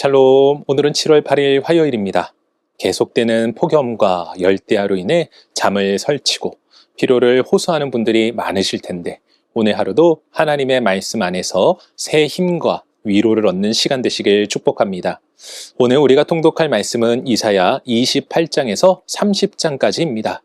샬롬, 오늘은 7월 8일 화요일입니다. 계속되는 폭염과 열대야로 인해 잠을 설치고 피로를 호소하는 분들이 많으실 텐데 오늘 하루도 하나님의 말씀 안에서 새 힘과 위로를 얻는 시간 되시길 축복합니다. 오늘 우리가 통독할 말씀은 이사야 28장에서 30장까지입니다.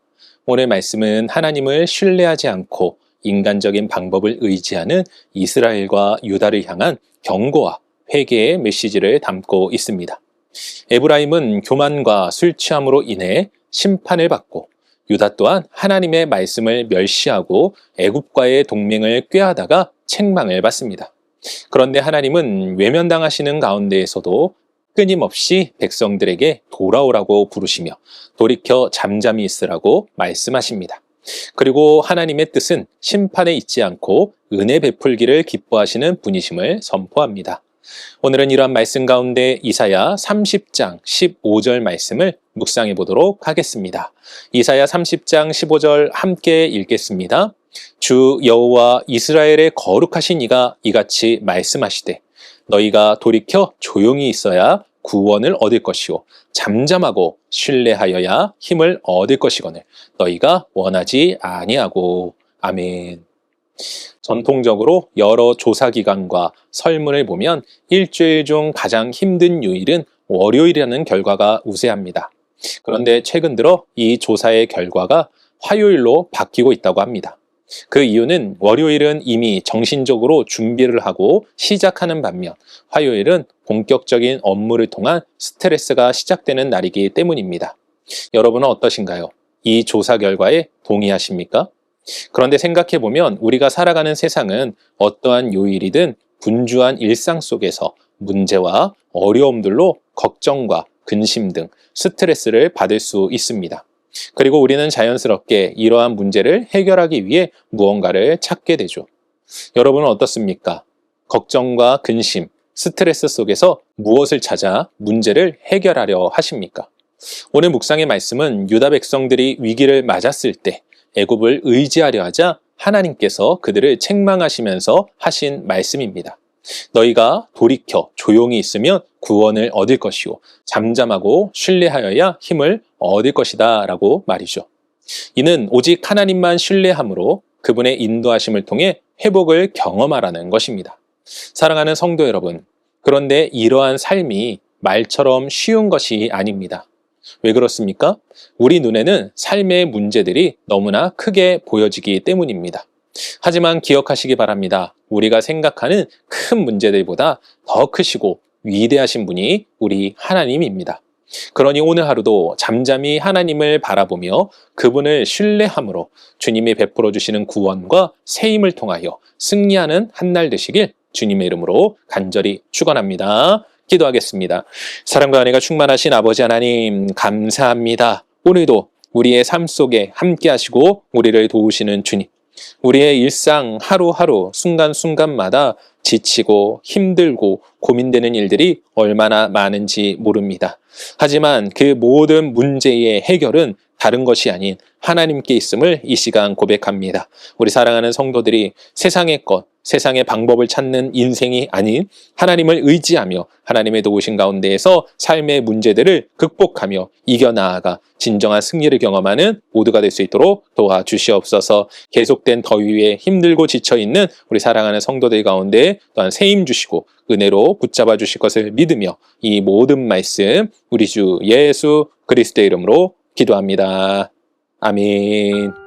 오늘 말씀은 하나님을 신뢰하지 않고 인간적인 방법을 의지하는 이스라엘과 유다를 향한 경고와 회개의 메시지를 담고 있습니다. 에브라임은 교만과 술 취함으로 인해 심판을 받고 유다 또한 하나님의 말씀을 멸시하고 애굽과의 동맹을 꾀하다가 책망을 받습니다. 그런데 하나님은 외면당하시는 가운데에서도 끊임없이 백성들에게 돌아오라고 부르시며 돌이켜 잠잠히 있으라고 말씀하십니다. 그리고 하나님의 뜻은 심판에 있지 않고 은혜 베풀기를 기뻐하시는 분이심을 선포합니다. 오늘은 이러한 말씀 가운데 이사야 30장 15절 말씀을 묵상해 보도록 하겠습니다. 이사야 30장 15절 함께 읽겠습니다. 주 여호와 이스라엘의 거룩하신 이가 이같이 말씀하시되 너희가 돌이켜 조용히 있어야 구원을 얻을 것이요 잠잠하고 신뢰하여야 힘을 얻을 것이거늘 너희가 원하지 아니하고. 아멘. 전통적으로 여러 조사기관과 설문을 보면 일주일 중 가장 힘든 요일은 월요일이라는 결과가 우세합니다. 그런데 최근 들어 이 조사의 결과가 화요일로 바뀌고 있다고 합니다. 그 이유는 월요일은 이미 정신적으로 준비를 하고 시작하는 반면 화요일은 본격적인 업무를 통한 스트레스가 시작되는 날이기 때문입니다. 여러분은 어떠신가요? 이 조사 결과에 동의하십니까? 그런데 생각해보면 우리가 살아가는 세상은 어떠한 요일이든 분주한 일상 속에서 문제와 어려움들로 걱정과 근심 등 스트레스를 받을 수 있습니다. 그리고 우리는 자연스럽게 이러한 문제를 해결하기 위해 무언가를 찾게 되죠. 여러분은 어떻습니까? 걱정과 근심, 스트레스 속에서 무엇을 찾아 문제를 해결하려 하십니까? 오늘 묵상의 말씀은 유다 백성들이 위기를 맞았을 때 애굽을 의지하려 하자 하나님께서 그들을 책망하시면서 하신 말씀입니다. 너희가 돌이켜 조용히 있으면 구원을 얻을 것이요 잠잠하고 신뢰하여야 힘을 얻을 것이다 라고 말이죠. 이는 오직 하나님만 신뢰함으로 그분의 인도하심을 통해 회복을 경험하라는 것입니다. 사랑하는 성도 여러분, 그런데 이러한 삶이 말처럼 쉬운 것이 아닙니다. 왜 그렇습니까? 우리 눈에는 삶의 문제들이 너무나 크게 보여지기 때문입니다. 하지만 기억하시기 바랍니다. 우리가 생각하는 큰 문제들보다 더 크시고 위대하신 분이 우리 하나님입니다. 그러니 오늘 하루도 잠잠히 하나님을 바라보며 그분을 신뢰함으로 주님이 베풀어 주시는 구원과 새 힘을 통하여 승리하는 한 날 되시길 주님의 이름으로 간절히 축원합니다. 기도하겠습니다. 사랑과 은혜가 충만하신 아버지 하나님 감사합니다. 오늘도 우리의 삶 속에 함께 하시고 우리를 도우시는 주님, 우리의 일상 하루하루 순간순간마다 지치고 힘들고 고민되는 일들이 얼마나 많은지 모릅니다. 하지만 그 모든 문제의 해결은 다른 것이 아닌 하나님께 있음을 이 시간 고백합니다. 우리 사랑하는 성도들이 세상의 것, 세상의 방법을 찾는 인생이 아닌 하나님을 의지하며 하나님의 도우신 가운데에서 삶의 문제들을 극복하며 이겨나아가 진정한 승리를 경험하는 모두가 될 수 있도록 도와주시옵소서. 계속된 더위에 힘들고 지쳐있는 우리 사랑하는 성도들 가운데 또한 새 힘 주시고 은혜로 붙잡아 주실 것을 믿으며 이 모든 말씀 우리 주 예수 그리스도의 이름으로 기도합니다. 아멘.